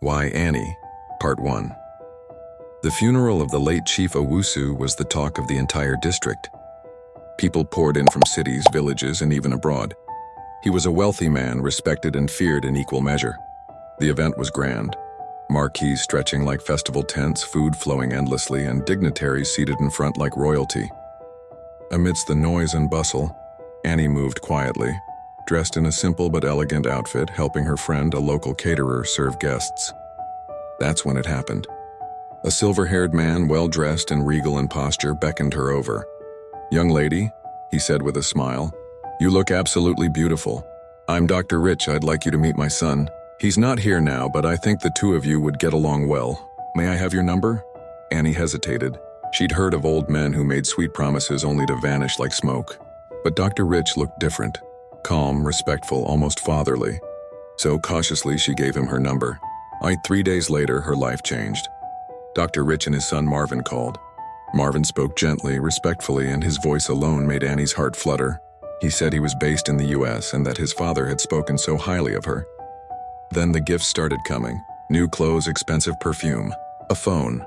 Why Annie? Part 1. The funeral of the late Chief Owusu was the talk of the entire district. People poured in from cities, villages, and even abroad. He was a wealthy man, respected and feared in equal measure. The event was grand. Marquees stretching like festival tents, food flowing endlessly, and dignitaries seated in front like royalty. Amidst the noise and bustle, Annie moved quietly, dressed in a simple but elegant outfit, helping her friend, a local caterer, serve guests. That's when it happened. A silver-haired man, well-dressed and regal in posture, beckoned her over. "Young lady," he said with a smile, "you look absolutely beautiful. I'm Dr. Rich. I'd like you to meet my son. He's not here now, but I think the two of you would get along well. May I have your number?" Annie hesitated. She'd heard of old men who made sweet promises only to vanish like smoke. But Dr. Rich looked different. Calm, respectful, almost fatherly. So cautiously she gave him her number. 3 days later, her life changed. Dr. Rich and his son Marvin called. Marvin spoke gently, respectfully, and his voice alone made Annie's heart flutter. He said he was based in the US and that his father had spoken so highly of her. Then the gifts started coming. New clothes, expensive perfume, a phone.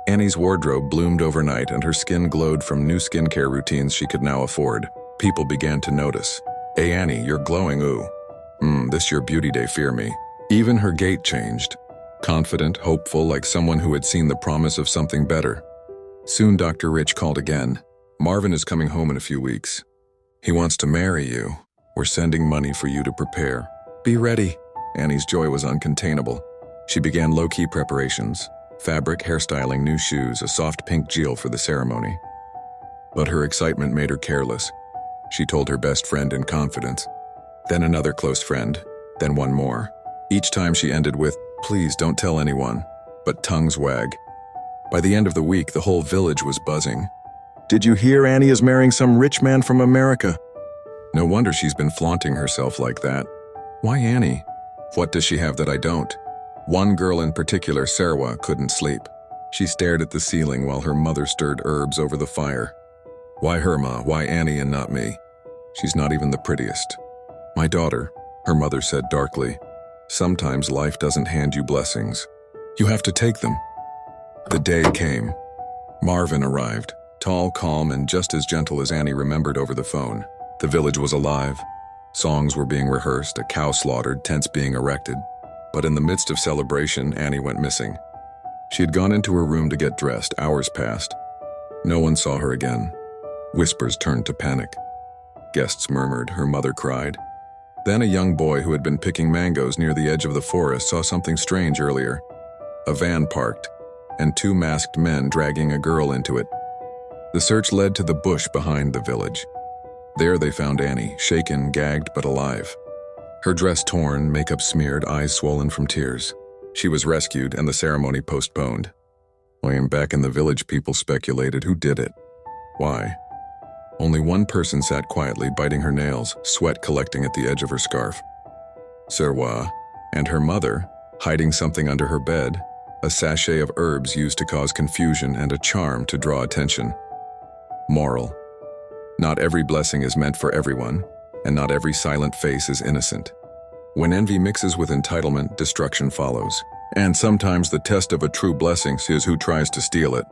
Annie's wardrobe bloomed overnight and her skin glowed from new skincare routines she could now afford. People began to notice. "Hey Annie, you're glowing, ooh. This your beauty day, fear me." Even her gait changed. Confident, hopeful, like someone who had seen the promise of something better. Soon Dr. Rich called again. "Marvin is coming home in a few weeks. He wants to marry you. We're sending money for you to prepare. Be ready." Annie's joy was uncontainable. She began low-key preparations. Fabric, hairstyling, new shoes, a soft pink jewel for the ceremony. But her excitement made her careless. She told her best friend in confidence. Then another close friend. Then one more. Each time she ended with, "Please don't tell anyone," but tongues wag. By the end of the week, the whole village was buzzing. "Did you hear Annie is marrying some rich man from America?" No wonder she's been flaunting herself like that. Why Annie? What does she have that I don't? One girl in particular, Sarwa, couldn't sleep. She stared at the ceiling while her mother stirred herbs over the fire. "Why her, Ma? Why Annie and not me? She's not even the prettiest." "My daughter," her mother said darkly, "sometimes life doesn't hand you blessings. You have to take them." The day came. Marvin arrived, tall, calm, and just as gentle as Annie remembered over the phone. The village was alive. Songs were being rehearsed, a cow slaughtered, tents being erected. But in the midst of celebration, Annie went missing. She had gone into her room to get dressed. Hours passed. No one saw her again. Whispers turned to panic. Guests murmured, her mother cried. Then a young boy who had been picking mangoes near the edge of the forest saw something strange earlier. A van parked, and two masked men dragging a girl into it. The search led to the bush behind the village. There they found Annie, shaken, gagged, but alive. Her dress torn, makeup smeared, eyes swollen from tears. She was rescued and the ceremony postponed. When back in the village, people speculated who did it. Why? Only one person sat quietly, biting her nails, sweat collecting at the edge of her scarf. Sarwa, and her mother, hiding something under her bed, a sachet of herbs used to cause confusion and a charm to draw attention. Moral: not every blessing is meant for everyone, and not every silent face is innocent. When envy mixes with entitlement, destruction follows. And sometimes the test of a true blessing is who tries to steal it.